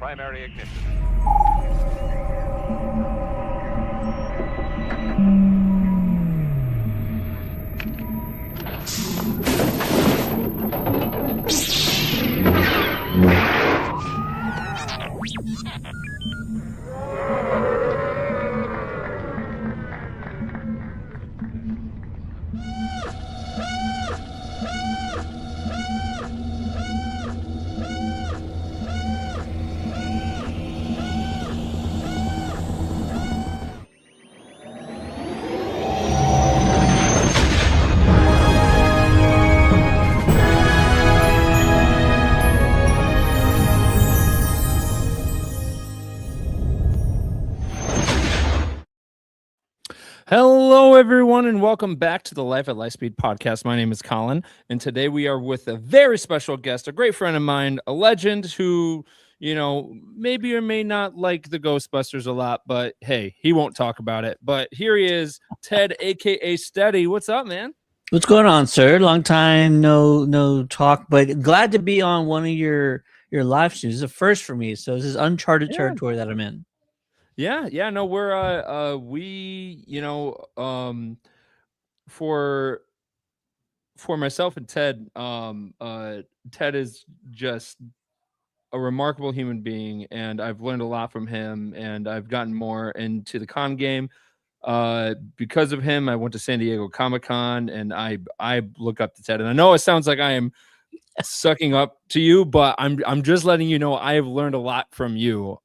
primary ignition. Hello, everyone, and welcome back to the Life at Lightspeed podcast. My name is Colin, and today we are with a very special guest, a great friend of mine, a legend who, maybe or may not like the Ghostbusters a lot, but hey, he won't talk about it. But here he is, Ted, aka Steady. What's up, man? What's going on, sir? Long time no talk, but glad to be on one of your live streams. This is a first for me, so this is uncharted territory that I'm in. Yeah, no, we're for myself and Ted, Ted is just a remarkable human being, and I've learned a lot from him, and I've gotten more into the con game. Because of him, I went to San Diego Comic-Con, and I look up to Ted, and I know it sounds like I am sucking up to you, but I'm just letting you know I have learned a lot from you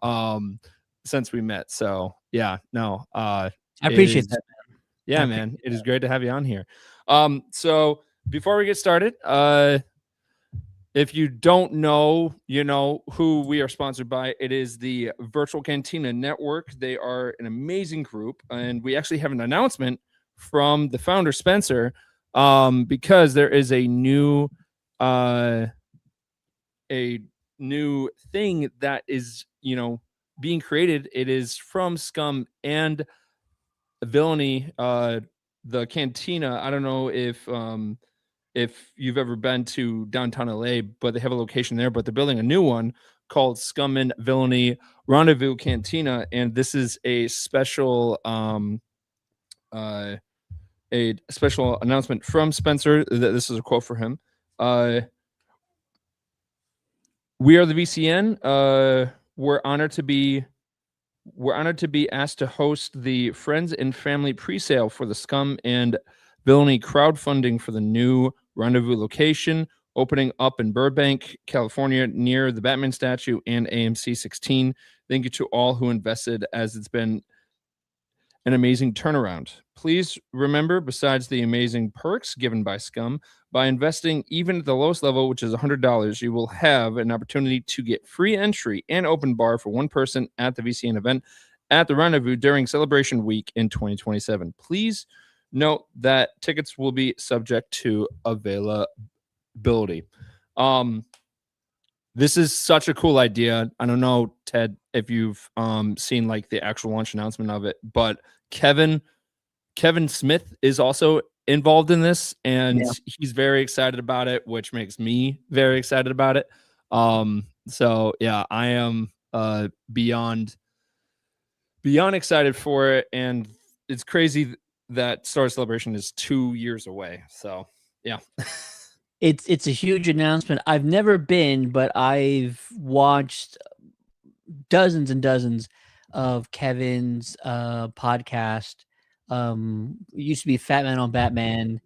since we met. So yeah, no, I appreciate that. Yeah, man, it is great to have you on here. So before we get started, if you don't know, who we are sponsored by. It is the Virtual Cantina Network. They are an amazing group, and we actually have an announcement from the founder, Spencer, because there is a new thing that is, being created. It is from Scum and Villainy, the Cantina. I don't know if you've ever been to downtown LA, but they have a location there, but they're building a new one called Scum and Villainy Rendezvous Cantina. And this is a special announcement from Spencer. This is a quote for him. We are the VCN. We're honored to be asked to host the Friends and Family pre-sale for the Scum and Villainy crowdfunding for the new Rendezvous location, opening up in Burbank, California, near the Batman statue and AMC 16. Thank you to all who invested, as it's been an amazing turnaround. Please remember, besides the amazing perks given by Scum, by investing even at the lowest level, which is $100, you will have an opportunity to get free entry and open bar for one person at the VCN event at the Rendezvous during Celebration Week in 2027. Please note that tickets will be subject to availability. This is such a cool idea. I don't know, Ted, if you've seen like the actual launch announcement of it, but Kevin Smith is also involved in this, and he's very excited about it, which makes me very excited about it. So yeah, I am beyond excited for it, and it's crazy that Star Wars Celebration is 2 years away. So yeah. It's a huge announcement. I've never been, but I've watched dozens and dozens of Kevin's podcast. It used to be Fat Man on Batman,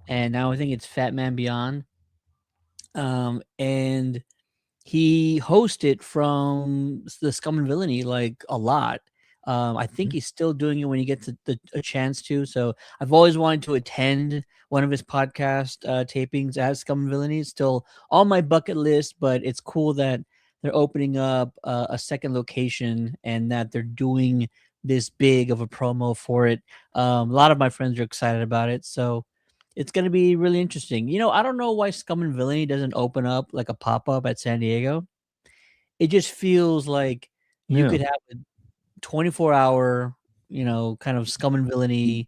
and now I think it's Fat Man Beyond. And he hosted from the Scum and Villainy like a lot. I think he's still doing it when he gets a chance to. So I've always wanted to attend one of his podcast tapings at Scum and Villainy. It's still on my bucket list, but it's cool that they're opening up a second location and that they're doing this big of a promo for it. A lot of my friends are excited about it. So it's going to be really interesting. I don't know why Scum and Villainy doesn't open up like a pop-up at San Diego. It just feels like you could have a 24-hour, kind of Scum and Villainy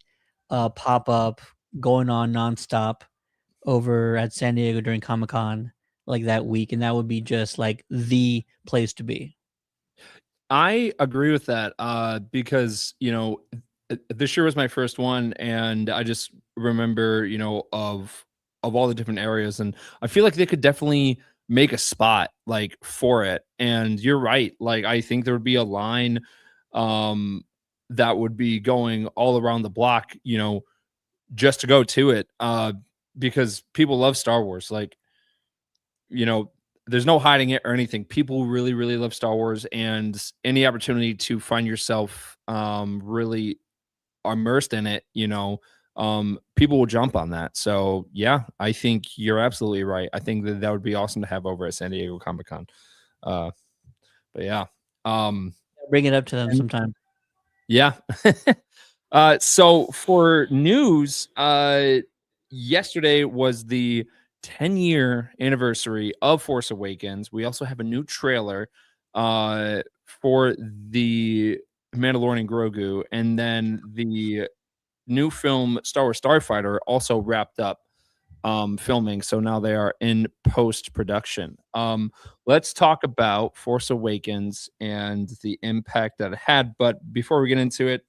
pop-up going on nonstop over at San Diego during Comic-Con like that week, and that would be just like the place to be. I agree with that, because, this year was my first one, and I just remember, of all the different areas, and I feel like they could definitely make a spot, like, for it, and you're right, like, I think there would be a line, um, that would be going all around the block, just to go to it, because people love Star Wars, like, you know, there's no hiding it or anything. People really, really love Star Wars, and any opportunity to find yourself really immersed in it, people will jump on that. So yeah, I think you're absolutely right. I think that that would be awesome to have over at San Diego Comic Con. Uh, but yeah, um, Bring it up to them and sometime. yeah. So for news, yesterday was the 10-year anniversary of Force Awakens. We also have a new trailer for the Mandalorian Grogu, and then the new film Star Wars Starfighter also wrapped up filming, so now they are in post production. Let's talk about Force Awakens and the impact that it had. But before we get into it,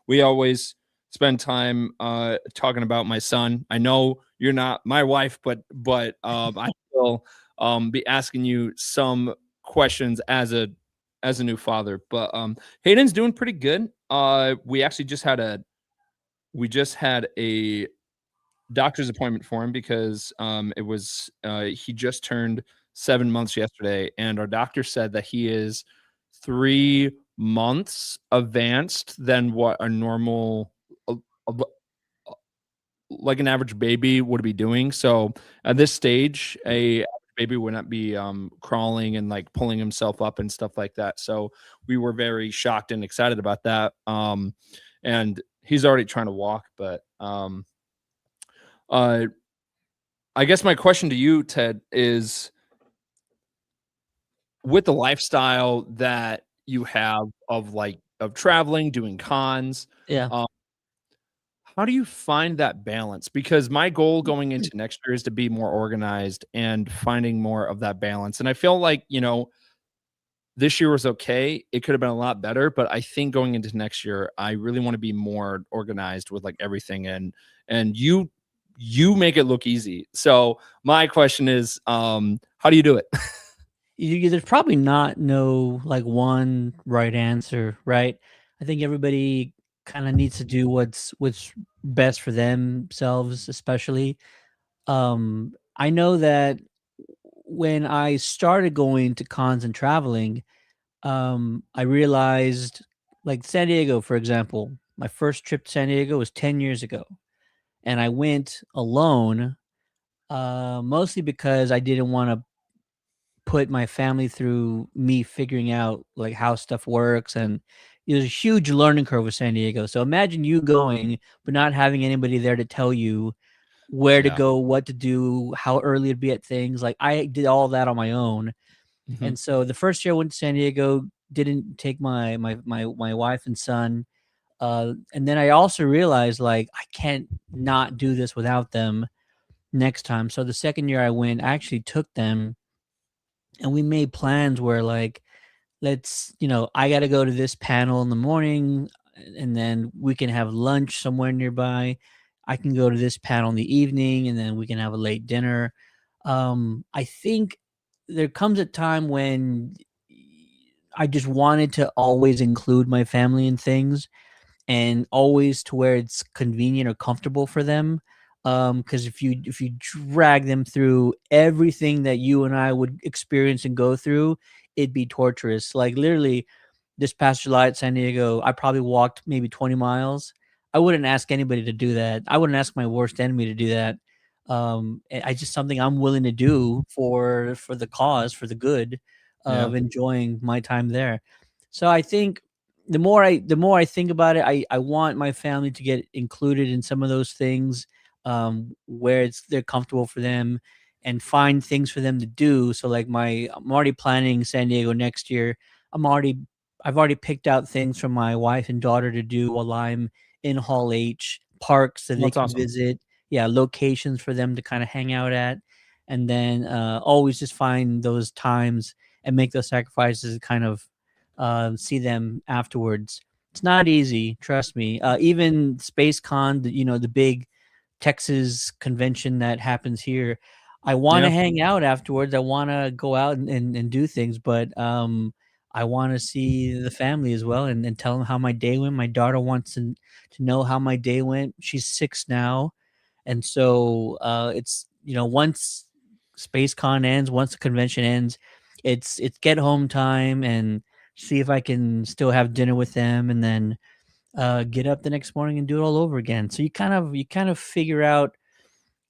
we always spend time talking about my son. I know you're not my wife, but I will be asking you some questions as a new father. But Hayden's doing pretty good. We just had a doctor's appointment for him because it was he just turned 7 months yesterday, and our doctor said that he is 3 months advanced than what a normal uh, uh, like an average baby would be doing. So at this stage, a baby would not be crawling and like pulling himself up and stuff like that. So we were very shocked and excited about that. And he's already trying to walk, but uh I guess my question to you, Ted, is with the lifestyle that you have of traveling, doing cons, Yeah. um, how do you find that balance? Because my goal going into next year is to be more organized and finding more of that balance. And I feel like, this year was okay. It could have been a lot better, but I think going into next year, I really want to be more organized with like everything, and you make it look easy. So my question is, how do you do it? There's probably not no like one right answer, right? I think everybody kind of needs to do what's best for themselves, especially. I know that when I started going to cons and traveling, I realized, like San Diego, for example, my first trip to San Diego was 10 years ago, and I went alone, mostly because I didn't want to put my family through me figuring out like how stuff works, and there's a huge learning curve with San Diego. So imagine you going but not having anybody there to tell you where to Yeah. go, what to do, how early to be at things. Like I did all that on my own. Mhm. And so the first year I went to San Diego, didn't take my wife and son. And then I also realized like I can't not do this without them next time. So the second year I went, I actually took them, and we made plans where like, let's, I got to go to this panel in the morning, and then we can have lunch somewhere nearby. I can go to this panel in the evening, and then we can have a late dinner. I think there comes a time when I just wanted to always include my family in things, and always to where it's convenient or comfortable for them. Because if you drag them through everything that you and I would experience and go through, it'd be torturous. Like literally, this past July at San Diego, I probably walked maybe 20 miles. I wouldn't ask anybody to do that. I wouldn't ask my worst enemy to do that. I just something I'm willing to do for the cause, for the good Yeah. of enjoying my time there. So I think the more I think about it, I want my family to get included in some of those things, where they're comfortable for them, and find things for them to do. So like I'm already planning San Diego next year. I'm already I've already picked out things for my wife and daughter to do while I'm in Hall H, parks that they That's can awesome. visit, yeah, locations for them to kind of hang out at, and then always just find those times and make those sacrifices to kind of see them afterwards. It's not easy, trust me. Even SpaceCon, the big Texas convention that happens here, I want to Yeah. hang out afterwards. I want to go out and do things, but I want to see the family as well and tell them how my day went. My daughter wants to know how my day went. She's 6 now, and so it's once SpaceCon ends, once the convention ends, it's get home time and see if I can still have dinner with them, and then get up the next morning and do it all over again. So you kind of figure out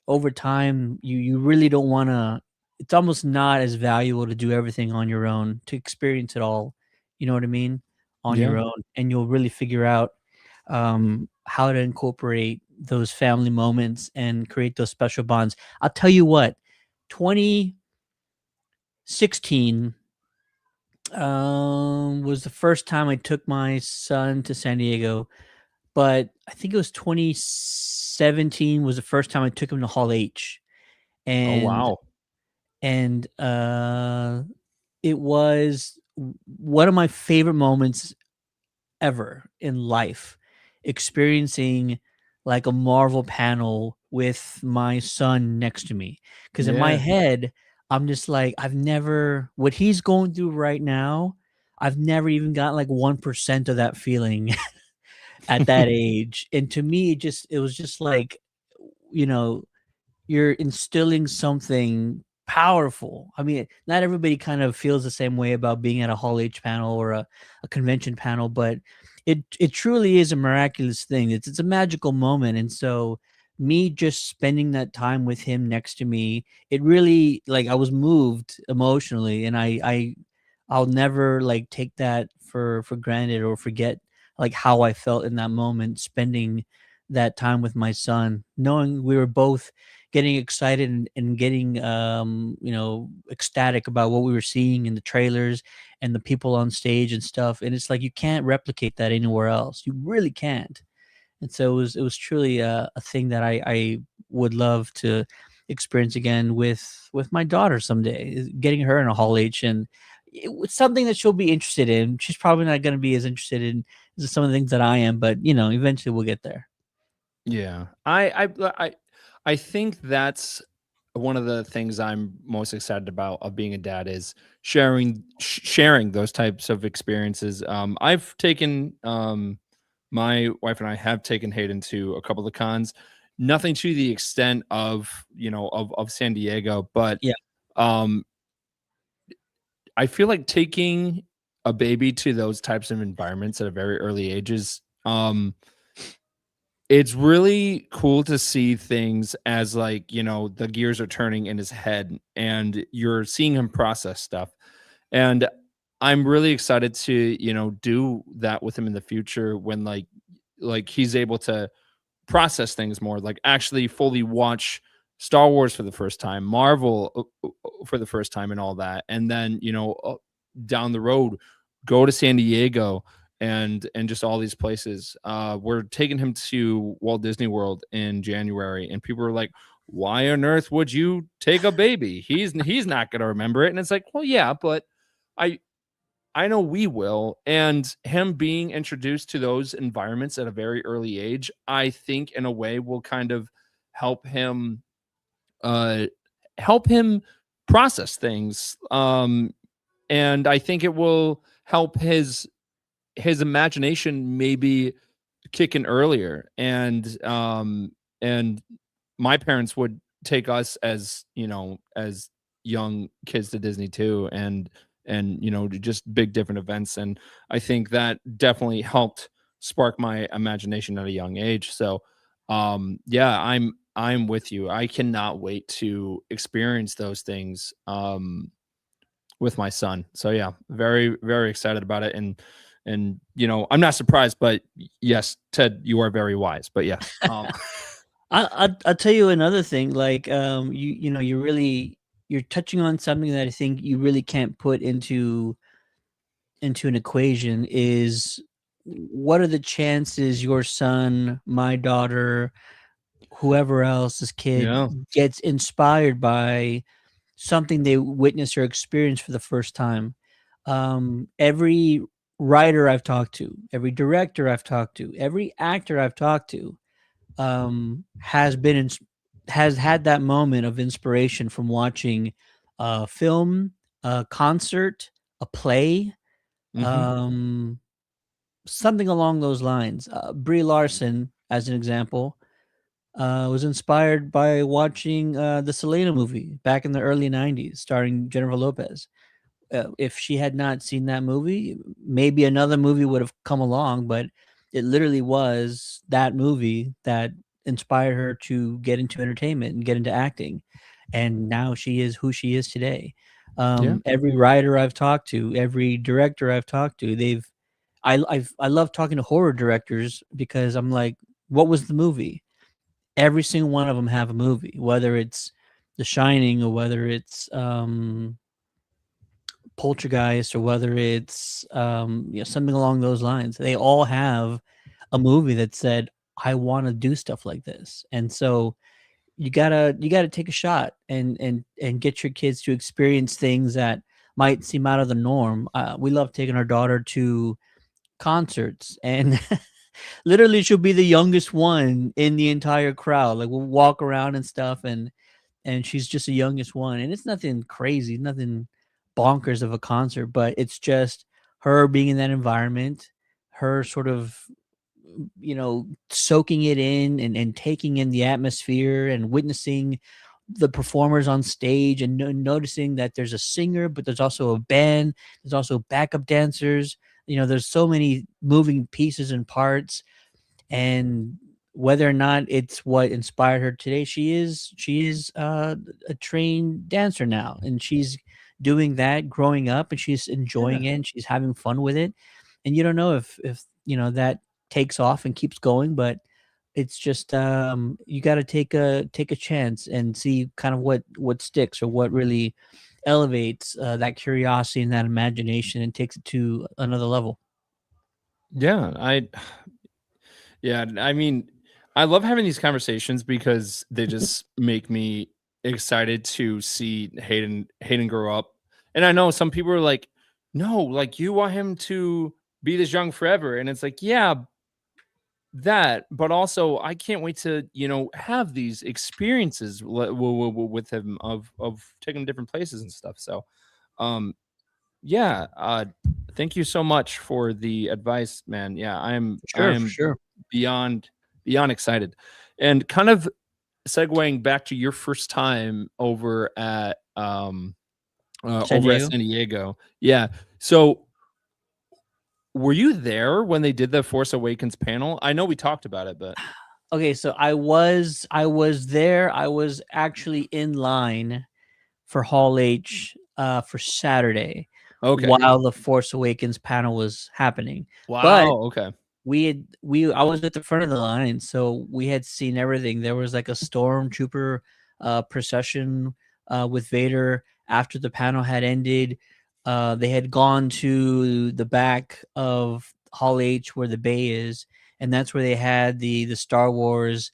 over time you really don't want to. It's almost not as valuable to do everything on your own, to experience it all. You know what I mean? On Yeah. your own, and you'll really figure out how to incorporate those family moments and create those special bonds. I'll tell you what, 2016 was the first time I took my son to San Diego, but I think it was 2017 was the first time I took him to Hall H, Oh and wow. and it was one of my favorite moments ever in life, experiencing like a Marvel panel with my son next to me. Because in my Yeah. head, I'm just like, I've never, what he's going through right now, I've never even got like 1% of that feeling at that age. And to me, it was just like, you know, you're instilling something powerful. I mean, not everybody kind of feels the same way about being at a Hall H panel or a convention panel, but it truly is a miraculous thing. It's a magical moment. And so me just spending that time with him next to me, it really, like, I was moved emotionally, and I'll never like take that for granted or forget like how I felt in that moment spending that time with my son, knowing we were both getting excited and getting ecstatic about what we were seeing in the trailers and the people on stage and stuff. And it's like you can't replicate that anywhere else. You really can't. And so it was truly a thing that I would love to experience again with my daughter someday, is getting her in a Hall H, and it's something that she'll be interested in. She's probably not going to be as interested in some of the things that I am, but eventually we'll get there. Yeah. I think that's one of the things I'm most excited about of being a dad is sharing those types of experiences. I've taken my wife and I have taken Hayden to a couple of cons, nothing to the extent of, of San Diego, but Yeah. um I feel like taking a baby to those types of environments at a very early ages, it's really cool to see things as like, the gears are turning in his head and you're seeing him process stuff. And I'm really excited to, do that with him in the future when like he's able to process things more, like actually fully watch Star Wars for the first time, Marvel for the first time, and all that. And then, down the road, go to San Diego and just all these places. We're taking him to Walt Disney World in January, and people are like, "Why on earth would you take a baby? He's not going to remember it." And it's like, well, yeah, but I I know we will. And him being introduced to those environments at a very early age, I think in a way will kind of help him uh help him process things. And I think it will help his imagination maybe kick in earlier. And my parents would take us as, as young kids to Disney too, and just big different events. And I think that definitely helped spark my imagination at a young age. So yeah, I'm with you. I cannot wait to experience those things with my son. So yeah, very very excited about it. And I'm not surprised, but yes, Ted, you are very wise. But yes. I'll tell you another thing. Like, you're touching on something that I think you really can't put into an equation. Is what are the chances your son, my daughter, whoever else's kid Yeah. gets inspired by something they witness or experience for the first time? Every writer I've talked to, every director I've talked to, every actor I've talked to, has been has had that moment of inspiration from watching a film, a concert, a play, Hmm. um, something along those lines. Brie Larson, as an example, was inspired by watching the Selena movie back in the early '90s, starring Jennifer Lopez. If she had not seen that movie, maybe another movie would have come along, but it literally was that movie that inspired her to get into entertainment and get into acting. And now she is who she is today. Yeah. Every writer I've talked to, every director I've talked to, I love talking to horror directors because I'm like, what was the movie? Every single one of them have a movie, whether it's The Shining or whether it's Poltergeist or whether it's something along those lines. They all have a movie that said, "I want to do stuff like this," and so you gotta take a shot and get your kids to experience things that might seem out of the norm. We love taking our daughter to concerts, and literally she'll be the youngest one in the entire crowd. Like we'll walk around and stuff, and she's just the youngest one, and it's nothing crazy, nothing bonkers of a concert, but it's just her being in that environment, her sort of soaking it in and taking in the atmosphere and witnessing the performers on stage and noticing that there's a singer, but there's also a band, there's also backup dancers. There's so many moving pieces and parts, and whether or not it's what inspired her today, she is a trained dancer now, and she's doing that growing up, and she's Yeah. enjoying it, and she's having fun with it. And you don't know if that takes off and keeps going, but it's just you got to take a chance and see kind of what sticks or what really elevates that curiosity and that imagination and takes it to another level. Yeah. Yeah. I mean, I love having these conversations because they just make me excited to see Hayden grow up. And I know some people are like, no, like you want him to be this young forever. And it's like, yeah, that, but also I can't wait to, have these experiences with him of taking him different places and stuff. So, um, yeah, thank you so much for the advice, man. Yeah, I Sure, for am sure. beyond excited. And kind of segueing back to your first time San over at Diego. San Diego. Yeah. So, were you there when they did the Force Awakens panel? I know we talked about it, but Okay, so I was there. I was actually in line for Hall H for Saturday okay. while the Force Awakens panel was happening. But Wow, okay. I was at the front of the line, so we had seen everything. There was like a stormtrooper procession with Vader after the panel had ended. They had gone to the back of Hall H where the bay is, and that's where they had the Star Wars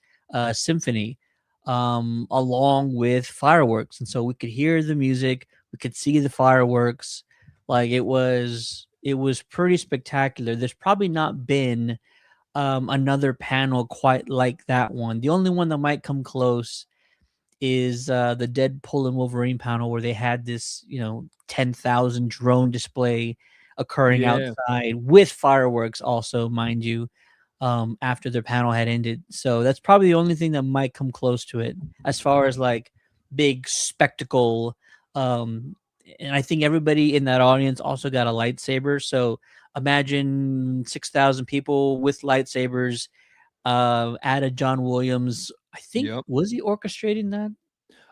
symphony along with fireworks, and so we could hear the music, we could see the fireworks. Like it was pretty spectacular. There's probably not been another panel quite like that one. The only one that might come close is the Deadpool and Wolverine panel where they had this 10,000 drone display occurring Yeah. outside with fireworks also, mind you, after their panel had ended. So that's probably the only thing that might come close to it as far as like big spectacle. Um, and I think everybody in that audience also got a lightsaber. So imagine 6,000 people with lightsabers at a John Williams. I think Yep. was he orchestrating that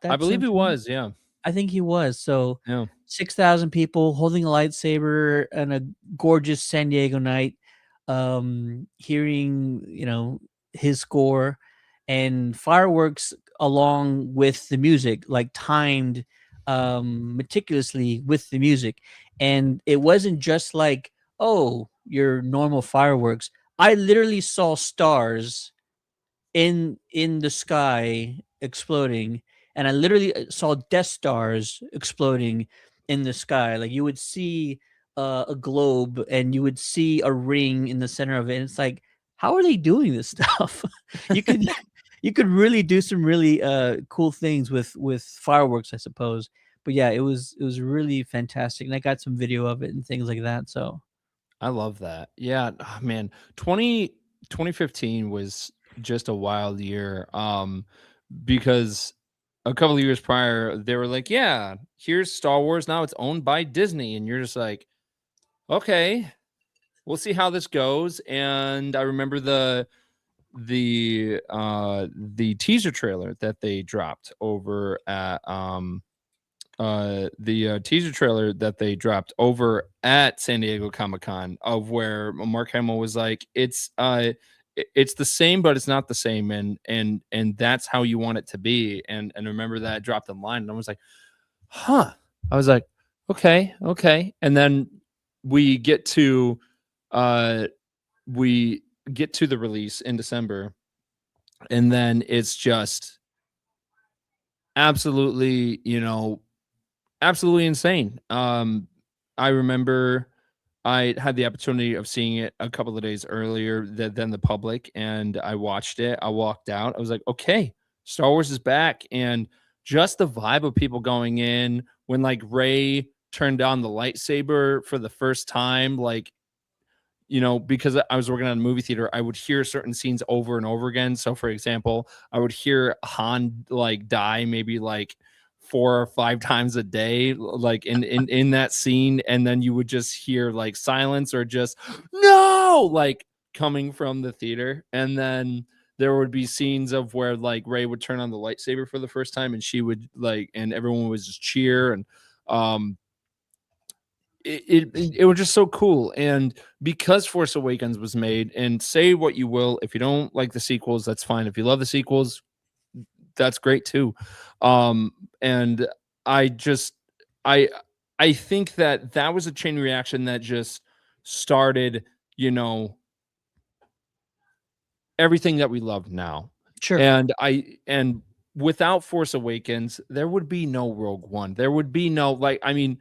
I that believe he symphony? was, yeah. I think he was. So Yeah. 6,000 people holding a lightsaber on a gorgeous San Diego night, hearing, his score and fireworks along with the music, like timed meticulously with the music. And it wasn't just like, oh, your normal fireworks. I literally saw stars in the sky exploding, and I literally saw Death Stars exploding in the sky. Like you would see a globe, and you would see a ring in the center of it. And it's like, how are they doing this stuff? you could you could really do some really cool things with fireworks, I suppose. But yeah, it was really fantastic, and I got some video of it and things like that. So I love that. Yeah, man, 2015 was just a wild year. Because a couple of years prior, they were like, "Yeah, here's Star Wars now. It's owned by Disney," and you're just like, "Okay, we'll see how this goes." And I remember the teaser trailer that they dropped over at the teaser trailer that they dropped over at San Diego Comic-Con, of where Mark Hamill was like, it's the same, but it's not the same, and that's how you want it to be. And I remember that dropped in line, and I was like, huh. I was like, okay, okay. And then we get to uh we get to the release in December, and then it's just absolutely, absolutely insane. I remember I had the opportunity of seeing it a couple of days earlier than the public, and I watched it. I walked out. I was like, okay, Star Wars is back. And just the vibe of people going in when like Ray turned on the lightsaber for the first time, like, because I was working on a movie theater, I would hear certain scenes over and over again. So, for example, I would hear Han like die maybe like 4 or 5 times a day, like in that scene, and then you would just hear like silence or just no, like coming from the theater, and then there would be scenes of where like Ray would turn on the lightsaber for the first time, and she would like, and everyone would just cheer, and um it was just so cool. And because Force Awakens was made, and say what you will, if you don't like the sequels, that's fine. If you love the sequels, that's great too. Um, and I just I I think that was a chain reaction that just started, you know, everything that we love now. sure. And without Force Awakens, there would be no Rogue One. There would be no, like, I mean,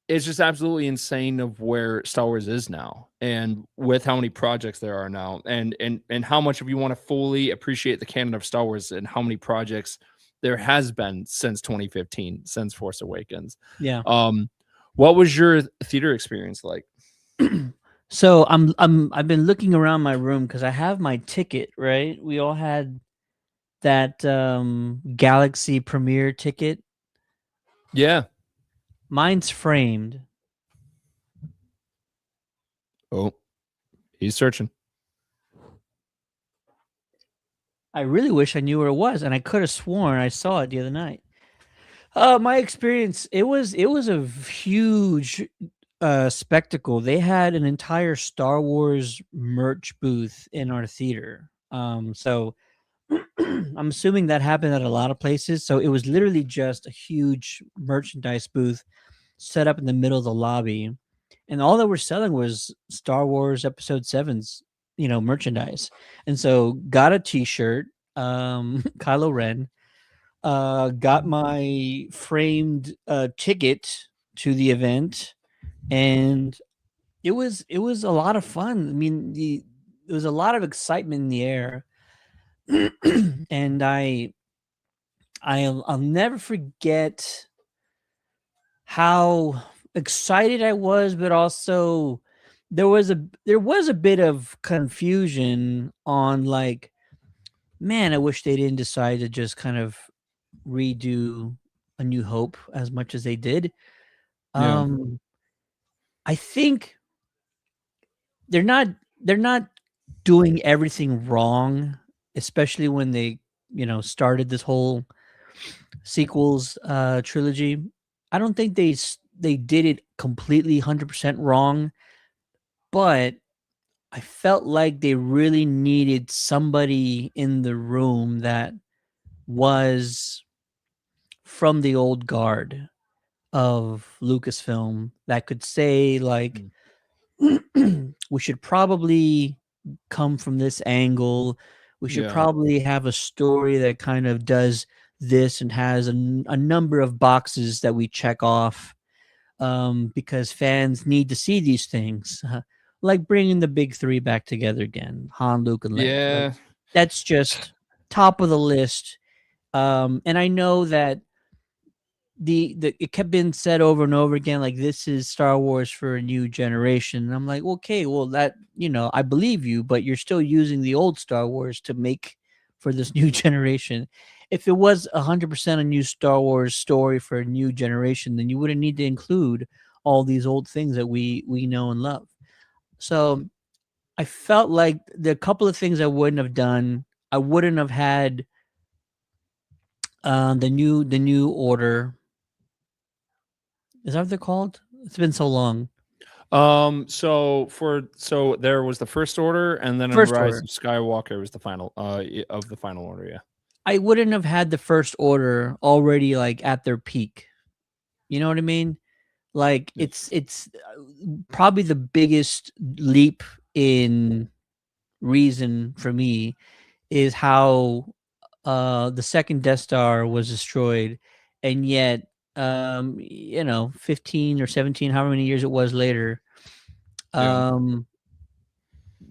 it's just absolutely insane of where Star Wars is now, and with how many projects there are now, and how much of you want to fully appreciate the canon of Star Wars, and how many projects there has been since 2015, since Force Awakens. Yeah. Um, what was your theater experience like? So I've been looking around my room because I have my ticket, right? We all had that Galaxy premiere ticket. Yeah. Mine's framed. Oh, he's searching. I really wish I knew where it was, and I could have sworn I saw it the other night. My experience, it was a huge spectacle. They had an entire Star Wars merch booth in our theater. So I'm assuming that happened at a lot of places. So it was literally just a huge merchandise booth set up in the middle of the lobby, and all that we're selling was Star Wars Episode 7's, merchandise. And so got a T-shirt, Kylo Ren, got my framed ticket to the event, and it was a lot of fun. I mean, there was a lot of excitement in the air, and I'll never forget how excited I was, but also there was a bit of confusion on, like, man, I wish they didn't decide to just kind of redo A New Hope as much as they did. Yeah. Um, I think they're not doing everything wrong, especially when they, started this whole sequels trilogy. I don't think they did it completely 100% wrong, but I felt like they really needed somebody in the room that was from the old guard of Lucasfilm that could say, like, we should probably come from this angle. We should Yeah. probably have a story that kind of does this and has a number of boxes that we check off. because fans need to see these things, like bringing the big three back together again, Han, Luke, and Leia. Like Yeah. that's just top of the list. And I know that the it kept being said over and over again, like this is Star Wars for a new generation. And I'm like, okay, well that I believe you, but you're still using the old Star Wars to make for this new generation. If it was 100% a new Star Wars story for a new generation, then you wouldn't need to include all these old things that we know and love. So I felt like the couple of things I wouldn't have done. I wouldn't have had the new order. Is that what they're called? It's been so long. So there was the First Order, and then in First Rise Order. of Skywalker was the final of the final order. Yeah. I wouldn't have had the First Order already like at their peak. You know what I mean? Like Yeah. it's probably the biggest leap in reason for me is how the second Death Star was destroyed, and yet 15 or 17, however many years it was later, Yeah. um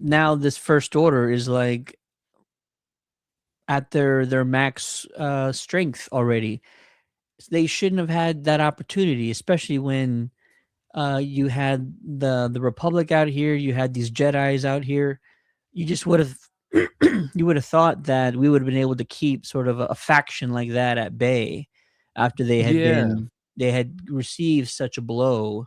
now this First Order is like at their max strength already. They shouldn't have had that opportunity, especially when you had the Republic out here, you had these Jedi's out here. You just would have you would have thought that we would have been able to keep sort of a faction like that at bay after Yeah. they had received such a blow.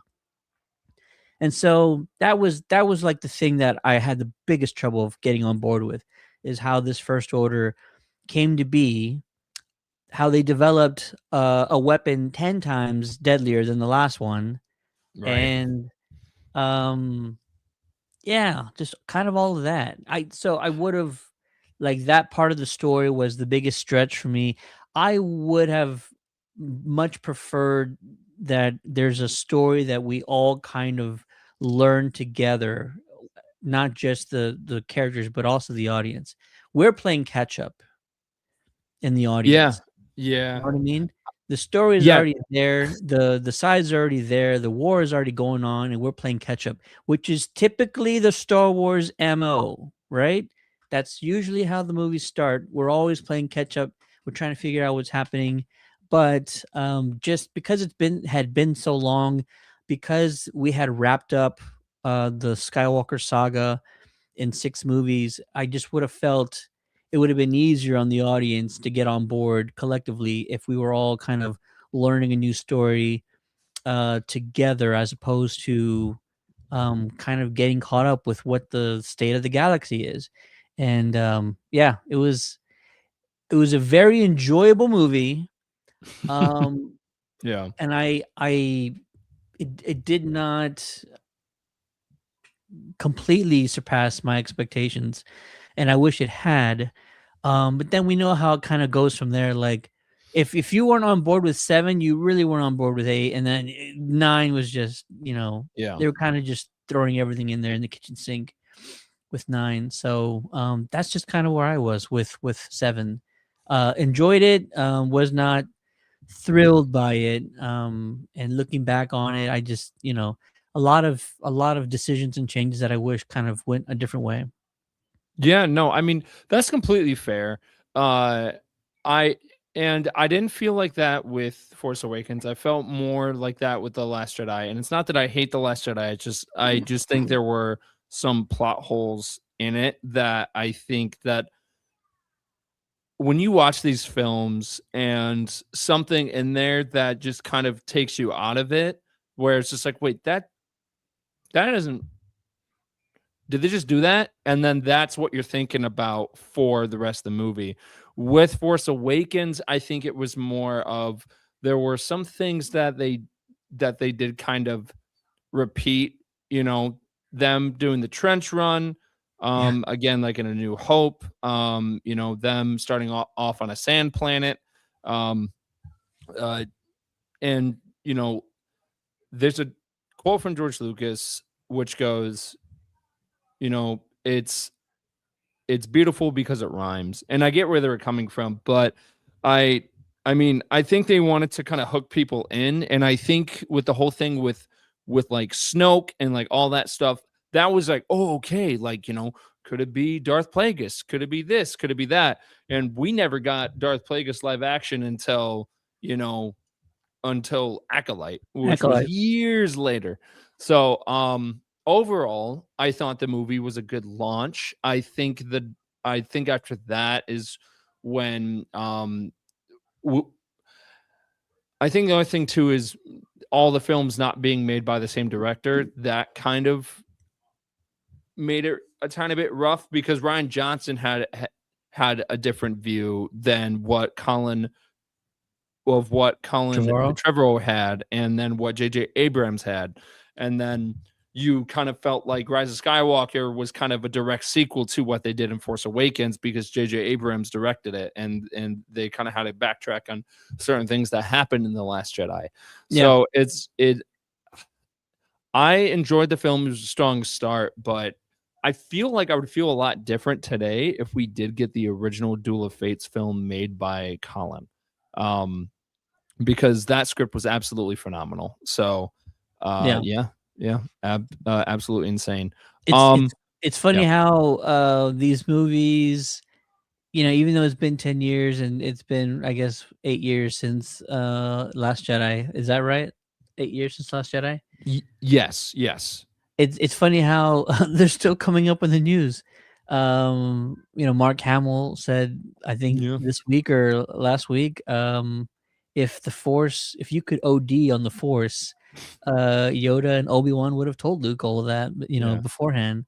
And so that was like the thing that I had the biggest trouble of getting on board with, is how this First Order came to be, how they developed a weapon 10 times deadlier than the last one. Right. And um yeah, just kind of all of that. I would have, like, that part of the story was the biggest stretch for me. I would have much preferred that there's a story that we all kind of learn together, not just the characters but also the audience. We're playing catch up in the Yeah. audience. You Yeah. know what I mean? The story is Yeah. already there. The sides are already there. The war is already going on, and we're playing catch up, which is typically the Star Wars MO, right? That's usually how the movies start. We're always playing catch up. We're trying to figure out what's happening. But just because had been so long, because we had wrapped up the Skywalker saga in 6 movies, I just would have felt it would have been easier on the audience to get on board collectively if we were all kind of learning a new story together, as opposed to kind of getting caught up with what the state of the galaxy is. And yeah, it was a very enjoyable movie. Um, Yeah. and it did not completely surpass my expectations, and I wish it had. But then we know how it kind of goes from there. Like, if you weren't on board with 7, you really weren't on board with 8, and then 9 was just Yeah. they were kind of just throwing everything in there in the kitchen sink with 9. So that's just kind of where I was with 7. Enjoyed it. Was not thrilled by it. And looking back on it, I just a lot of decisions and changes that I wish kind of went a different way. Yeah, no, I mean, that's completely fair. Uh, I and I didn't feel like that with Force Awakens. I felt more like that with The Last Jedi. And it's not that I hate The Last Jedi. I just think there were some plot holes in it that I think that when you watch these films and something in there that just kind of takes you out of it, where it's just like, wait, that isn't did they just do that? And then that's what you're thinking about for the rest of the movie. With Force Awakens, I think it was more of there were some things that they did kind of repeat, you know, them doing the trench run, Yeah. again, like in A New Hope, them starting off on a sand planet. Um, uh, and, there's a quote from George Lucas which goes, you know, it's beautiful because it rhymes. And I get where they were coming from, but I I mean, I think they wanted to kind of hook people in, and I think with the whole thing with like Snoke and like all that stuff, that was like, oh, okay, like could it be Darth Plagueis? Could it be this? Could it be that? And we never got Darth Plagueis live action you know until Acolyte, which was Acolyte. years later. So, overall, I thought the movie was a good launch. I think after that is when w- I think the only thing too is all the films not being made by the same director. That kind of made it a tiny bit rough because Ryan Johnson had a different view than what Colin Trevorrow. Trevorrow had, and then what J.J. Abrams had, and then you kind of felt like Rise of Skywalker was kind of a direct sequel to what they did in Force Awakens because J.J. Abrams directed it, and they kind of had to backtrack on certain things that happened in the Last Jedi. Yeah. So it. I enjoyed the film. It was a strong start, but I feel like I would feel a lot different today if we did get the original Duel of Fates film made by Colin. Um, because that script was absolutely phenomenal. So, Yeah. yeah, yeah, absolutely insane. It's Um, it's it's funny yeah, how these movies, even though it's been 10 years and it's been, I guess, 8 years since Last Jedi. Is that right? 8 years since Last Jedi. yes, yes, It's funny how they're still coming up in the news. Mark Hamill said, I think yeah, this week or last week, if you could OD on the Force, Yoda and Obi-Wan would have told Luke all of that, yeah, beforehand.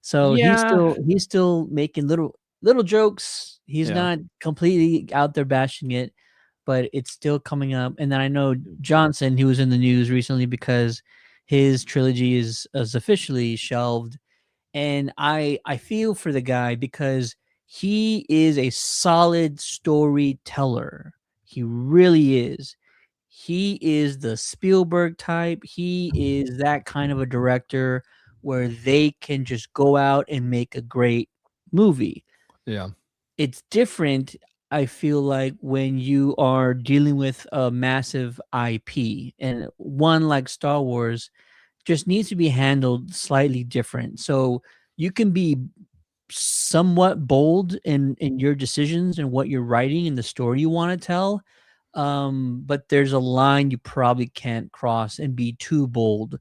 So yeah, he's still making little jokes. He's yeah, not completely out there bashing it, but it's still coming up. And then I know Johnson, who was in the news recently because his trilogy is officially shelved. And I feel for the guy because he is a solid storyteller. He really is. He is the Spielberg type. He is that kind of a director where they can just go out and make a great movie. yeah, It's different, I feel like, when you are dealing with a massive IP, and one like Star Wars just needs to be handled slightly different. So you can be somewhat bold in your decisions and what you're writing and the story you want to tell, but there's a line you probably can't cross and be too bold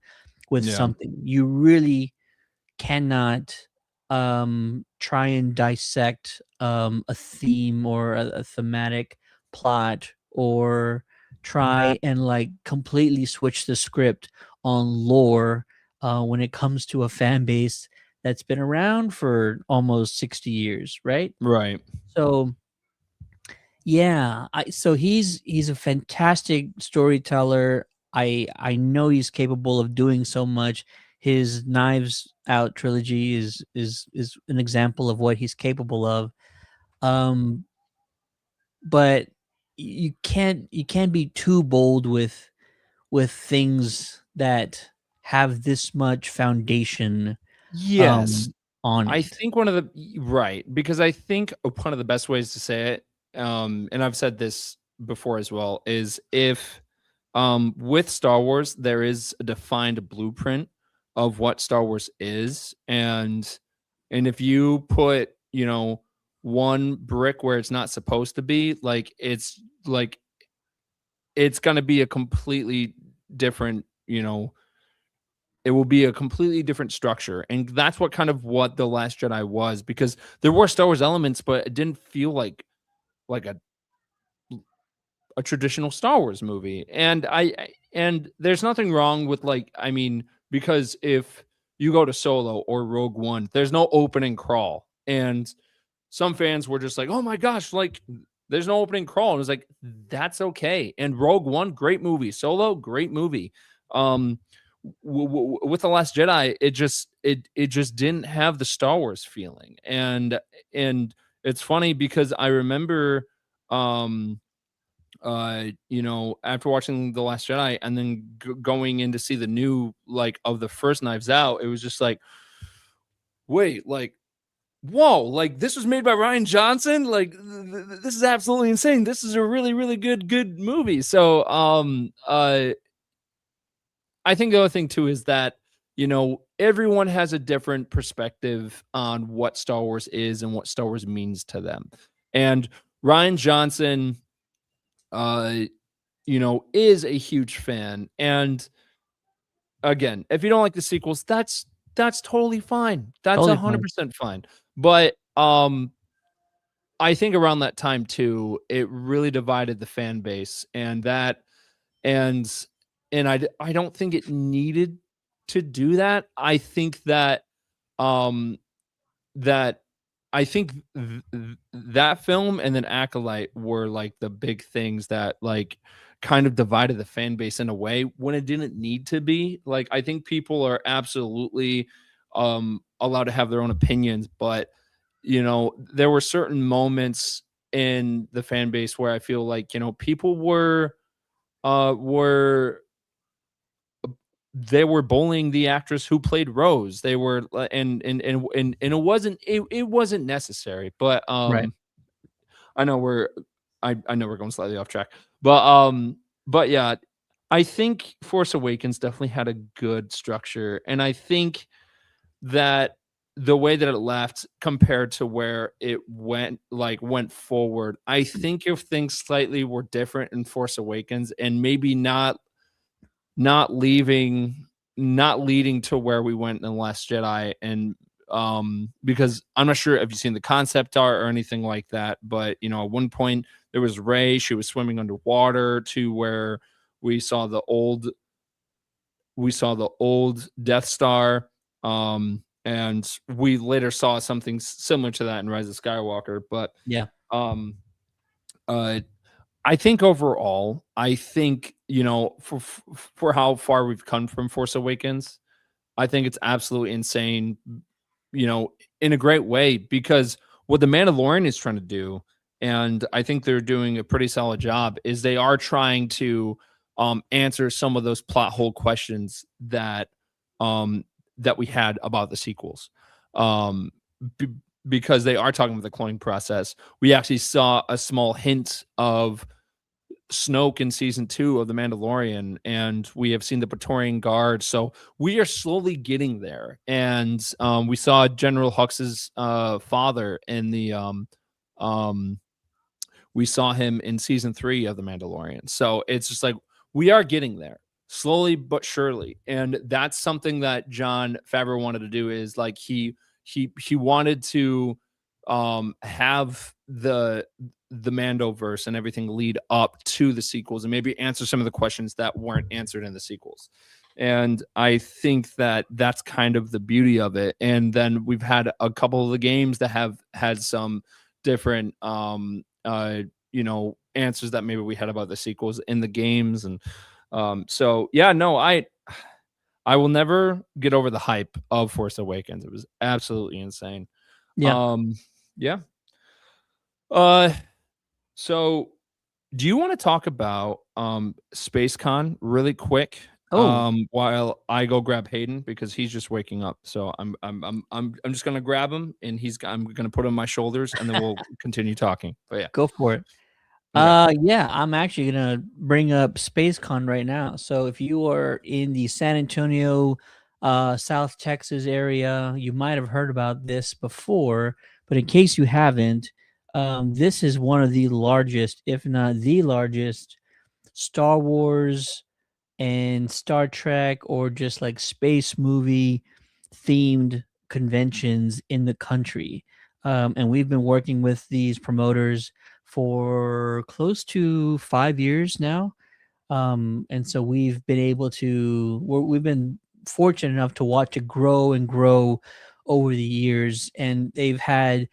with yeah, something. You really cannot try and dissect a theme or a thematic plot, or try and like completely switch the script on lore when it comes to a fan base that's been around for almost 60 years, right? right, So yeah, so he's a fantastic storyteller. I know he's capable of doing so much. His Knives Out trilogy is an example of what he's capable of. Um, but you can't be too bold with things that have this much foundation yes. um on I it. think one of the right because I think one of the best ways to say it, and I've said this before as well, is if with Star Wars there is a defined blueprint of what Star Wars is, and if you put one brick where it's not supposed to be, like it's gonna be a completely different it will be a completely different structure. And that's what The Last Jedi was because there were Star Wars elements, but it didn't feel like a traditional Star Wars movie. And there's nothing wrong with because if you go to Solo or Rogue One, there's no opening crawl. And some fans were just like, "Oh my gosh, like there's no opening crawl." And it was like, "That's okay." And Rogue One, great movie. Solo, great movie. Um, with the Last Jedi, it just didn't have the Star Wars feeling, and it's funny because I remember, um, after watching the Last Jedi and then going in to see the new of the first Knives Out, it was just like, wait, like whoa, like this was made by Ryan Johnson. Like this is absolutely insane. This is a really, really good movie. So, I think the other thing too is that, everyone has a different perspective on what Star Wars is and what Star Wars means to them. And Ryan Johnson, uh, is a huge fan. And again, if you don't like the sequels, that's totally fine. That's Totally fine. 100% fine. But I think around that time too, it really divided the fan base, and I don't think it needed to do that. I think that um that I think that film and then Acolyte were like the big things that like kind of divided the fan base in a way when it didn't need to be. Like I think people are absolutely allowed to have their own opinions, but there were certain moments in the fan base where I feel like, people were they were bullying the actress who played Rose. They were and it wasn't necessary. But Right. I know we're I know we're going slightly off track. But yeah, I think Force Awakens definitely had a good structure, and I think that the way that it left compared to where it went forward, I think if things slightly were different in Force Awakens and maybe not leaving not leading to where we went in the Last Jedi, and because I'm not sure if you've seen the concept art or anything like that, but at one point there was Rey, she was swimming underwater to where we saw the old Death Star, and we later saw something similar to that in Rise of Skywalker. But Yeah. um uh I think overall, for how far we've come from Force Awakens, I think it's absolutely insane, in a great way, because what the Mandalorian is trying to do, and I think they're doing a pretty solid job, is they are trying to answer some of those plot hole questions um, that we had about the sequels. Um, b- because they are talking about the cloning process. We actually saw a small hint of Snoke in season 2 of The Mandalorian, and we have seen the Praetorian Guard. So we are slowly getting there. And we saw General Hux's father in the we saw him in season 3 of The Mandalorian. So it's just like we are getting there slowly but surely. And that's something that John Favreau wanted to do, is like he wanted to have the Mandoverse and everything lead up to the sequels and maybe answer some of the questions that weren't answered in the sequels. And I think that that's kind of the beauty of it. And then we've had a couple of the games that have had some different answers that maybe we had about the sequels in the games. And so yeah, no, I will never get over the hype of Force Awakens. It was absolutely insane. Yeah. um yeah. uh so do you want to talk about SpaceCon really quick, Oh, while I go grab Hayden, because he's just waking up. So I'm just gonna grab him, and I'm gonna put him on my shoulders, and then we'll continue talking. But yeah. go for it. Okay. Yeah, I'm actually gonna bring up SpaceCon right now. So if you are in the San Antonio, South Texas area, you might have heard about this before, but in case you haven't, this is one of the largest, if not the largest, Star Wars and Star Trek or just like space movie themed conventions in the country. And we've been working with these promoters for close to 5 years now. And so we've been able to, we've been fortunate enough to watch it grow and grow over the years. And they've had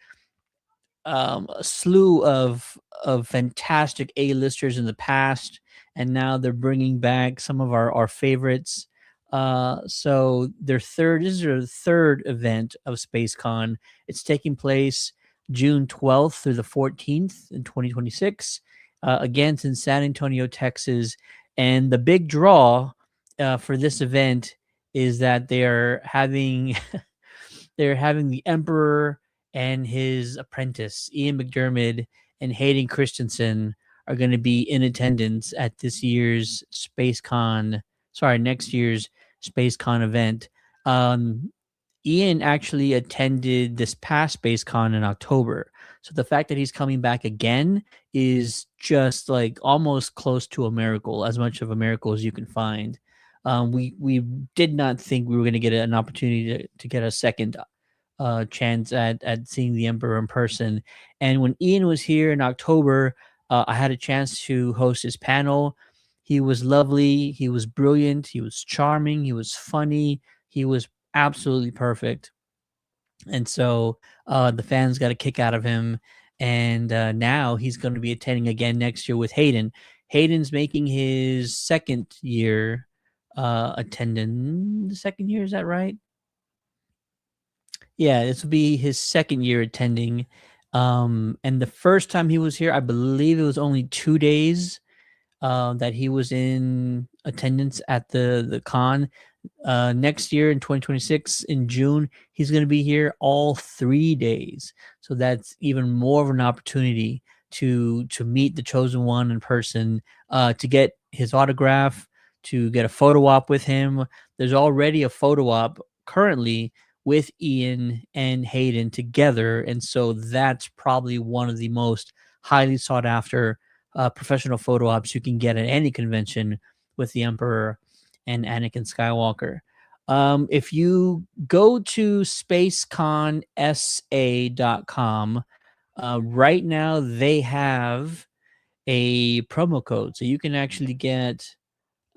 a slew of fantastic A-listers in the past, and now they're bringing back some of our favorites. So this is their third event of SpaceCon. It's taking place June 12th through the 14th in 2026. Again, it's in San Antonio, Texas, and the big draw for this event is that they're having they're having the Emperor and his apprentice, Ian McDiarmid and Hayden Christensen, are going to be in attendance at this year's next year's SpaceCon event. Um, Ian actually attended this past SpaceCon in October. So the fact that he's coming back again is just like almost close to a miracle, as much of a miracle as you can find. We did not think we were going to get an opportunity to get a second chance at seeing the Emperor in person. And when Ian was here in October, I had a chance to host his panel. He was lovely. He was brilliant. He was charming. He was funny. He was absolutely perfect. And so the fans got a kick out of him. And now he's going to be attending again next year with Hayden. Hayden's making his second year attending. Second year, is that right? Yeah, this will be his second year attending. And the first time he was here, I believe it was only 2 days that he was in attendance at the con. Next year in 2026 in June, he's going to be here all 3 days. So that's even more of an opportunity to meet the chosen one in person, to get his autograph, to get a photo op with him. There's already a photo op currently with Ian and Hayden together, and so that's probably one of the most highly sought after professional photo ops you can get at any convention with the Emperor and Anakin Skywalker. If you go to spaceconsa.com, right now they have a promo code. So you can actually get,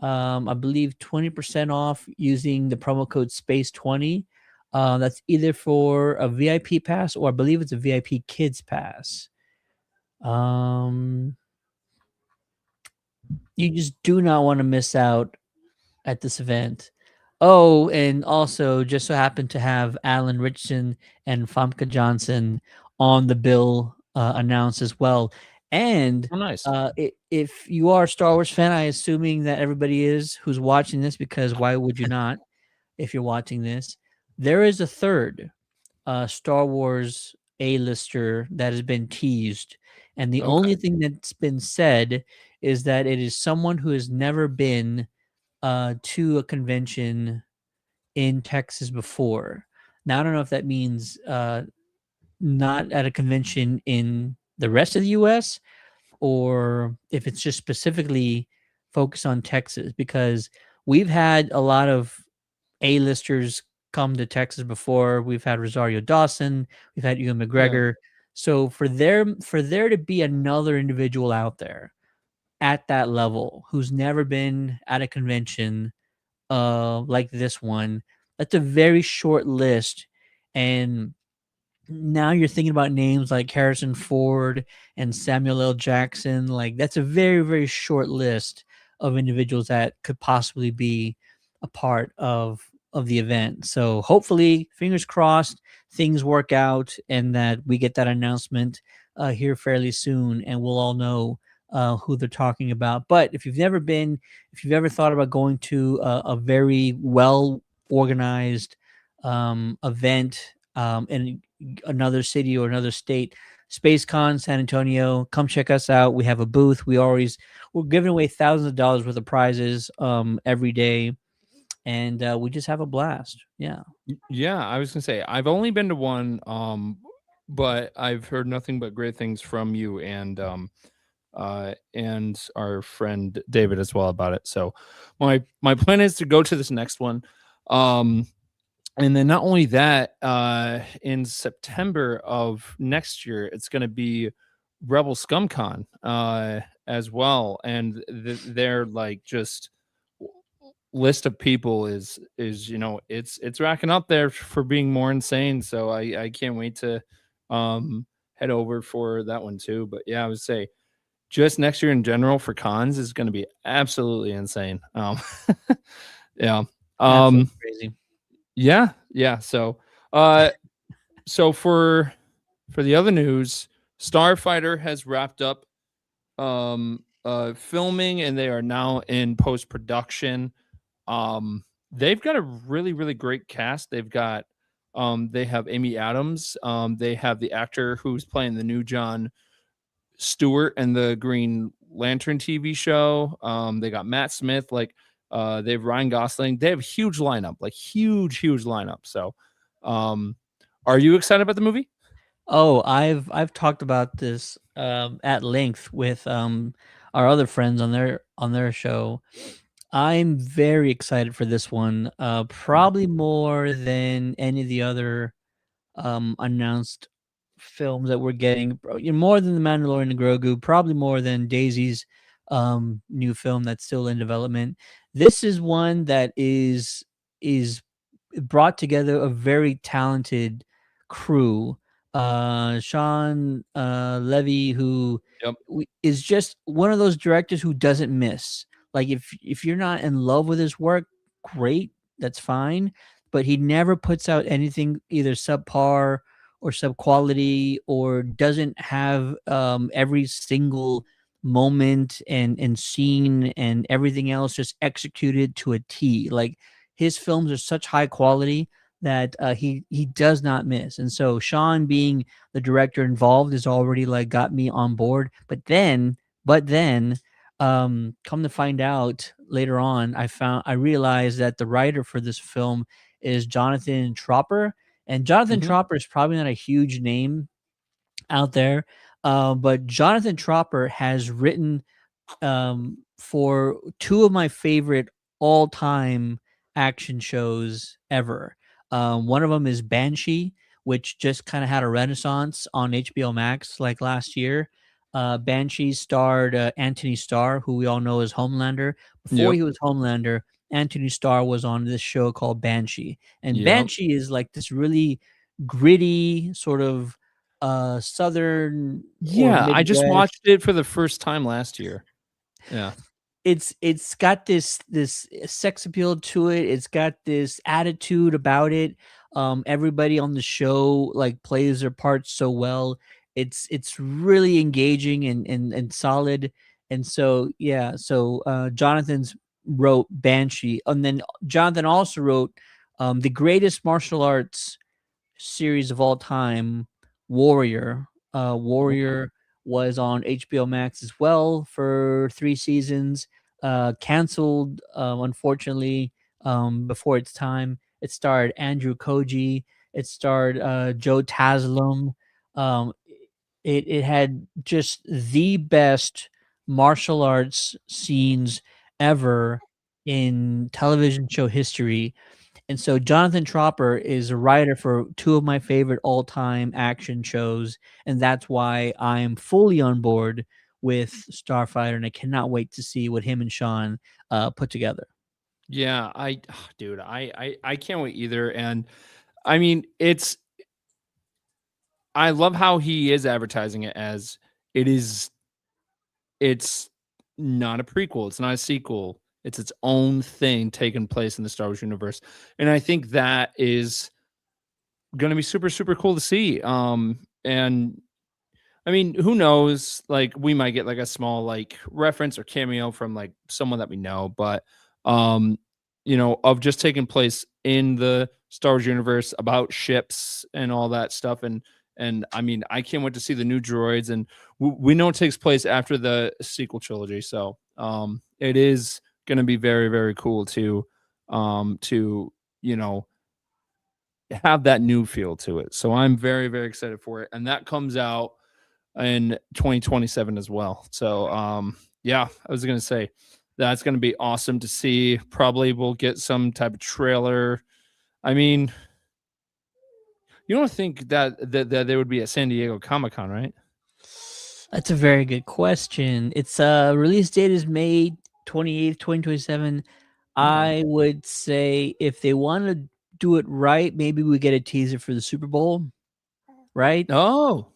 I believe, 20% off using the promo code SPACE20. That's either for a VIP pass or I believe it's a VIP Kids Pass. You just do not want to miss out at this event. Oh, and also just so happened to have Alan Richardson and Famke Johnson on the bill announced as well. And Oh, nice. if you are a Star Wars fan, I assuming that everybody is who's watching this, because why would you not if you're watching this? There is a third Star Wars A-lister that has been teased. And the Okay. only thing that's been said is that it is someone who has never been to a convention in Texas before. Now, I don't know if that means not at a convention in the rest of the US, or if it's just specifically focused on Texas, because we've had a lot of A-listers come to Texas before. We've had Rosario Dawson, we've had Ewan Yeah. McGregor. So for there to be another individual out there at that level who's never been at a convention like this one, that's a very short list. And now you're thinking about names like Harrison Ford and Samuel L. Jackson. Like, that's a very, very short list of individuals that could possibly be a part of the event. So hopefully, fingers crossed, things work out and that we get that announcement here fairly soon, and we'll all know who they're talking about. But if you've ever thought about going to a very well organized event in another city or another state, SpaceCon San Antonio, come check us out. We have a booth. We're giving away thousands of dollars worth of prizes every day, and we just have a blast. Yeah. Yeah, I was gonna say I've only been to one, but I've heard nothing but great things from you and our friend David as well about it. So my plan is to go to this next one. Um, and then not only that, in September of next year, it's going to be Rebel ScumCon as well, and their like just list of people is it's racking up there for being more insane. So I can't wait to head over for that one too. But yeah, I would say just next year in general for cons is going to be absolutely insane. Yeah. Absolutely Um, crazy. yeah, yeah. Uh, so for the other news, Starfighter has wrapped up filming and they are now in post production. They've got a really great cast. They've got They have Amy Adams. They have the actor who's playing the new John Stewart and the Green Lantern TV show. They got Matt Smith. Like, they have Ryan Gosling. They have a huge lineup, like huge lineup. So, um, are you excited about the movie? Oh, I've talked about this at length with our other friends on their show. I'm very excited for this one. Probably more than any of the other announced films that we're getting. More than the Mandalorian and Grogu, probably more than Daisy's new film that's still in development. This is one that is brought together a very talented crew. Sean Levy, who Yep. is just one of those directors who doesn't miss. Like, if you're not in love with his work, great, that's fine. But he never puts out anything either subpar or sub quality, or doesn't have every single moment and scene and everything else just executed to a T. Like, his films are such high quality that he does not miss. And so Sean being the director involved is already like got me on board. But then come to find out later on, I realized that the writer for this film is Jonathan Tropper. And Jonathan Hmm. Tropper is probably not a huge name out there, but Jonathan Tropper has written for two of my favorite all-time action shows ever. One of them is Banshee, which just kind of had a renaissance on HBO Max like last year. Banshee starred Anthony Starr, who we all know as Homelander. Before Yep. he was Homelander, Anthony Starr was on this show called Banshee. And Yep. Banshee is like this really gritty sort of southern or Yeah, I just Midwest. watched it for the first time last year. Yeah. It's got this sex appeal to it. It's got this attitude about it. Everybody on the show like plays their parts so well. It's really engaging and solid. And so yeah, so Jonathan's wrote Banshee, and then Jonathan also wrote the greatest martial arts series of all time, Warrior. Warrior was on HBO Max as well for 3 seasons. Canceled, unfortunately, before its time. It starred Andrew Koji. It starred Joe Taslim. Um, it had just the best martial arts scenes ever in television show history. And so Jonathan Tropper is a writer for two of my favorite all-time action shows, and that's why I'm fully on board with Starfighter, and I cannot wait to see what him and Sean put together. Yeah, dude, I can't wait either. And I mean, I love how he is advertising it as it is it's not a prequel, it's not a sequel. It's its own thing taking place in the Star Wars universe. And I think that is going to be super cool to see. And I mean, who knows? Like, we might get like a small like reference or cameo from like someone that we know, but um, of just taking place in the Star Wars universe about ships and all that stuff. And I mean, I can't wait to see the new droids. And we know it takes place after the sequel trilogy, so it is going to be very cool to you know have that new feel to it. So I'm very excited for it, and that comes out in 2027 as well. So yeah, I was gonna say that's gonna be awesome to see. Probably we'll get some type of trailer. I mean, you don't think that they would be at San Diego Comic Con, right? That's a very good question. Its release date is May 28th, 2027. Okay. I would say if they want to do it right, maybe we get a teaser for the Super Bowl, right? Oh,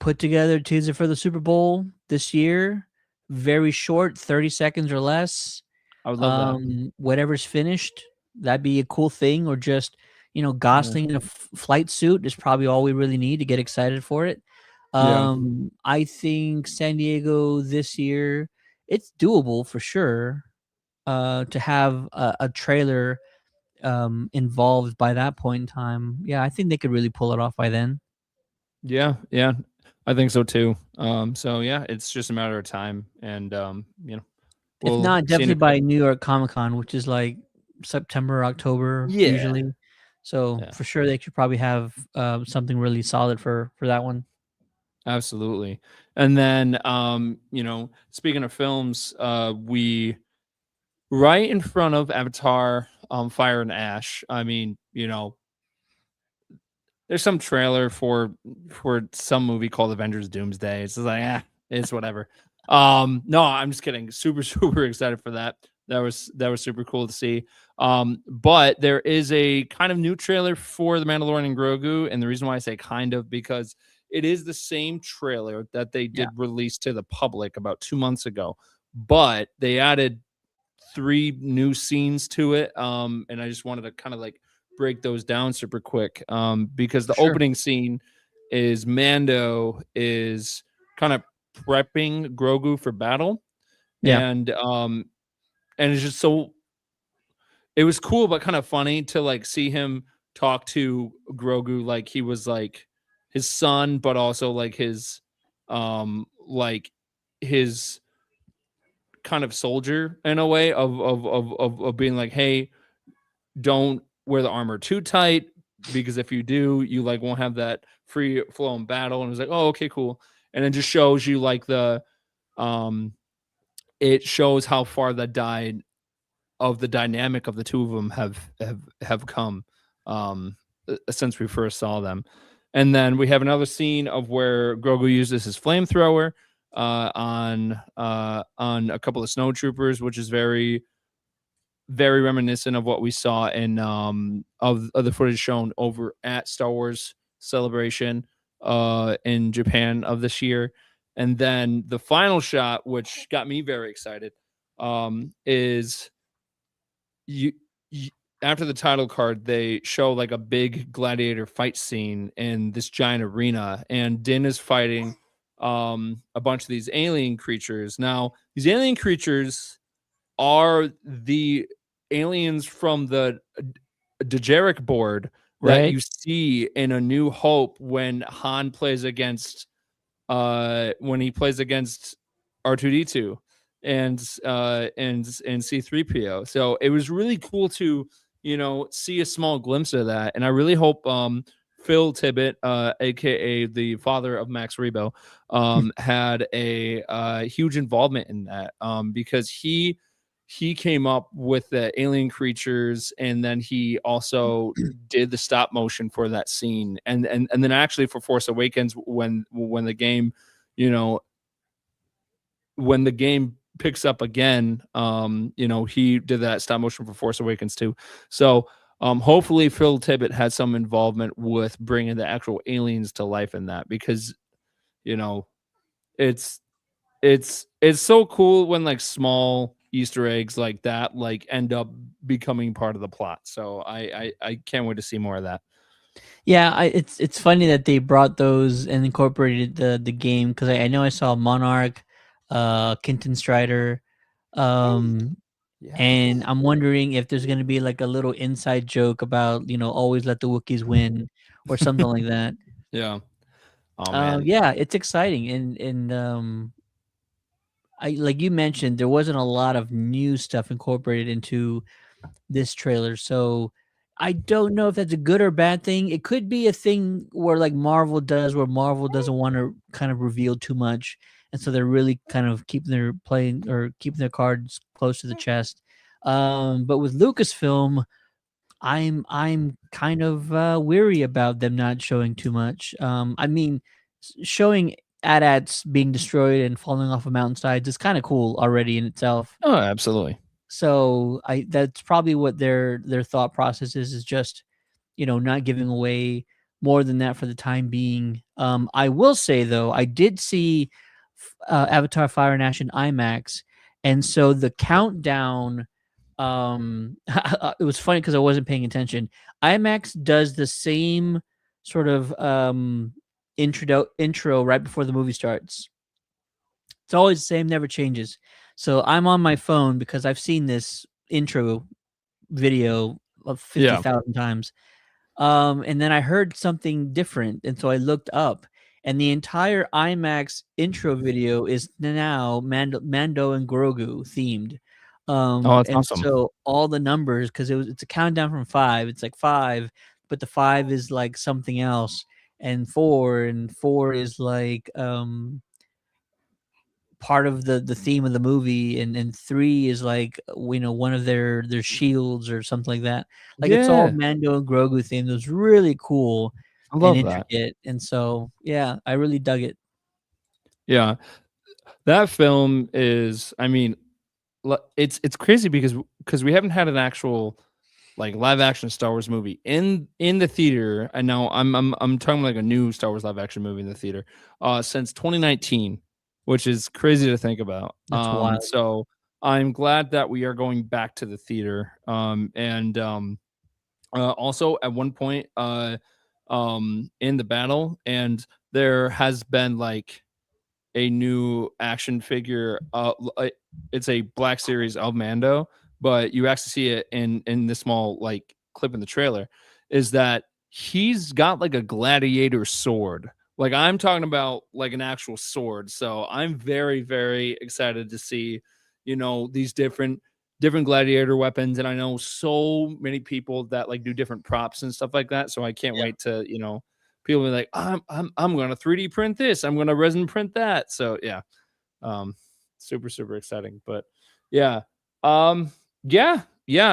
Put together a teaser for the Super Bowl this year. Very short, 30 seconds or less. I would love that. Whatever's finished, that'd be a cool thing. Or just, Yeah. Gosling in a flight suit is probably all we really need to get excited for it. Yeah. I think San Diego this year, it's doable for sure. To have a trailer involved by that point in time. Yeah, I think they could really pull it off by then. Yeah, yeah, I think so too. So yeah, it's just a matter of time, and If we'll not, see in a definitely couple. by New York Comic Con, which is like September, October Yeah, usually. So yeah, for sure, they should probably have something really solid for that one. absolutely. And then speaking of films, we right in front of Avatar, Fire and Ash. I mean, there's some trailer for some movie called Avengers Doomsday. It's just like, it's whatever. No, I'm just kidding. Super, super excited for that. That was super cool to see. But there is a kind of new trailer for The Mandalorian and Grogu, and the reason why I say kind of because it is the same trailer that they Yeah, did release to the public about 2 months ago, but they added three new scenes to it. And I just wanted to kind of like break those down super quick. Because for the sure. opening scene is Mando is kind of prepping Grogu for battle. Yeah, And it's just so it was cool but kind of funny to like see him talk to Grogu like he was like his son, but also like his kind of soldier in a way of being like, hey, don't wear the armor too tight because if you do, you like won't have that free flowing battle. And it's like, oh, okay, cool. And it just shows you like um it shows how far that died of the dynamic of the two of them have come since we first saw them. And then we have another scene of where Grogu uses his flamethrower on a couple of snowtroopers, which is very very reminiscent of what we saw in of the footage shown over at Star Wars Celebration in Japan of this year. And then the final shot, which got me very excited, is you, you after the title card, they show like a big gladiator fight scene in this giant arena, and Din is fighting a bunch of these alien creatures. Now, these alien creatures are the aliens from the Dejeric board that right. you see in A New Hope when Han plays against when he plays against R2D2 and C3PO. So it was really cool to, see a small glimpse of that. And I really hope Phil Tippett, aka the father of Max Rebo, had a huge involvement in that because he came up with the alien creatures, and then he also did the stop motion for that scene, and then actually for Force Awakens when the game, you know, when the game picks up again, he did that stop motion for Force Awakens too. So hopefully Phil Tippett had some involvement with bringing the actual aliens to life in that, because you know it's it's so cool when like small Easter eggs like that like end up becoming part of the plot. So I can't wait to see more of that. Yeah, it's funny that they brought those and incorporated the game because I know I saw Monarch, Kenton Strider, um, and Yes. I'm wondering if there's gonna be like a little inside joke about always let the Wookiees win or something like that. Yeah. Oh man. Yeah, it's exciting and I like you mentioned there wasn't a lot of new stuff incorporated into this trailer. So I don't know if that's a good or bad thing. It could be a thing where like Marvel does, where Marvel doesn't want to kind of reveal too much, and so they're really kind of keeping their playing or keeping their cards close to the chest. But with Lucasfilm, I'm kind of weary about them not showing too much. I mean, showing AT-ATs being destroyed and falling off of mountainsides is kind of cool already in itself. Oh, absolutely. So I that's probably what their thought process is just not giving away more than that for the time being. I will say though, I did see Avatar: Fire and Ash in IMAX, and so the countdown. It was funny because I wasn't paying attention. IMAX does the same sort of intro right before the movie starts. It's always the same, never changes. So I'm on my phone because I've seen this intro video of Yeah. 50,000 times. And then I heard something different, and so I looked up, and the entire IMAX intro video is now Mando and Grogu themed. Oh, that's And awesome. so all the numbers, because it's a countdown from 5. It's like 5, but the 5 is like something else, and 4 is like part of the theme of the movie, and 3 is like one of their shields or something like that. Like it's all Yeah, Mando and Grogu themed. It was really cool I and love that. intricate, and so yeah, I really dug it. Yeah, that film is. I mean, it's crazy because we haven't had an actual like live action Star Wars movie in the theater. And now I'm talking like a new Star Wars live action movie in the theater since 2019, which is crazy to think about. That's wild. So I'm glad that we are going back to the theater. And Also at one point in the battle, and there has been like a new action figure. It's a Black Series of Mando, but you actually see it in this small like clip in the trailer. Is that he's got like a gladiator sword? Like I'm talking about like an actual sword. So I'm very excited to see, these different gladiator weapons, and I know so many people that like do different props and stuff like that. So I can't Yeah. wait to people be like, I'm gonna 3D print this, I'm gonna resin print that. So yeah, um, super exciting. But yeah, um, yeah,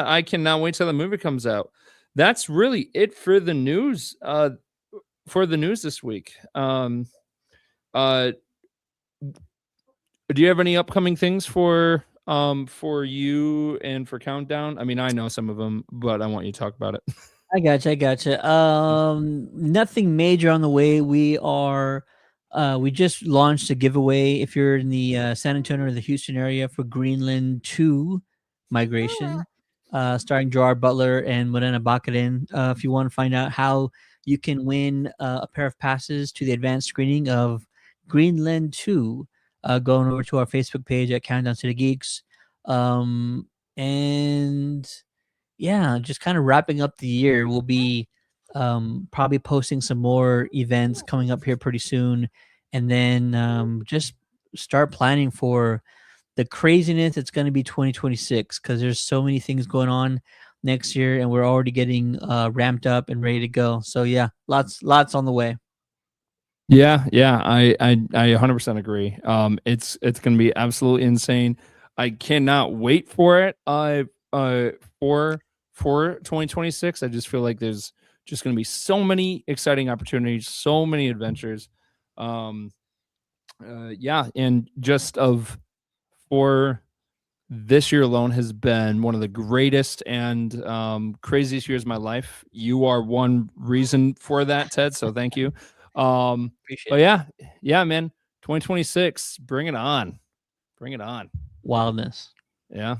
I cannot wait till the movie comes out. That's really it for the news. For the news this week. Uh, do you have any upcoming things for you and for Countdown? I mean, I know some of them, but I want you to talk about it. I gotcha. Nothing major on the way. We just launched a giveaway if you're in the San Antonio or the Houston area for Greenland 2 migration, starring Gerard Butler and Morena Baccarin. If you want to find out how you can win a pair of passes to the advanced screening of Greenland 2, going over to our Facebook page at Countdown City Geeks. And yeah, just kind of wrapping up the year. We'll be probably posting some more events coming up here pretty soon, and then just start planning for the craziness it's going to be 2026, because there's so many things going on next year, and we're already getting ramped up and ready to go. So yeah, lots on the way. Yeah, I 100% agree. It's gonna be absolutely insane. I cannot wait for it. Uh, for 2026, I just feel like there's just gonna be so many exciting opportunities, so many adventures. Um, yeah, and just of for this year alone has been one of the greatest and craziest years of my life. You are one reason for that, Ted. So thank you. Appreciate But it. yeah, man. 2026, bring it on. Bring it on. Wildness. Yeah.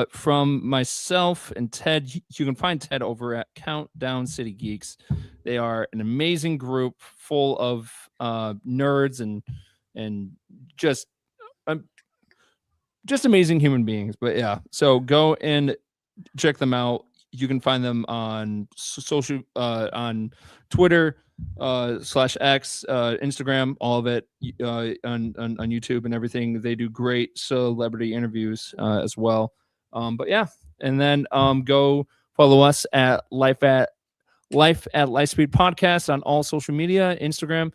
From myself and Ted, you can find Ted over at Countdown City Geeks. They are an amazing group full of nerds and just um, just amazing human beings. But yeah, so go and check them out. You can find them on social on Twitter /X, Instagram, all of it, on YouTube and everything. They do great celebrity interviews as well. But yeah, and then go follow us at Life at Lightspeed Podcast on all social media, Instagram,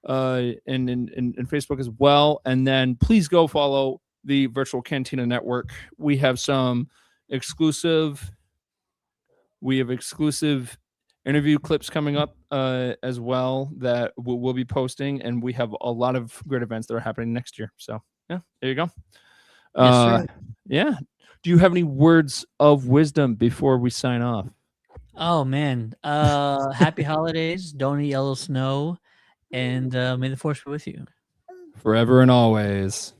and Facebook as well. And then please go follow the Virtual Cantina Network. Exclusive we have exclusive interview clips coming up as well that we'll be posting, and we have a lot of great events that are happening next year. So yeah, there you go. Yes, Uh, sir. yeah. Do you have any words of wisdom before we sign off? Oh man. Happy holidays. Don't eat yellow snow, and may the force be with you. Forever and always.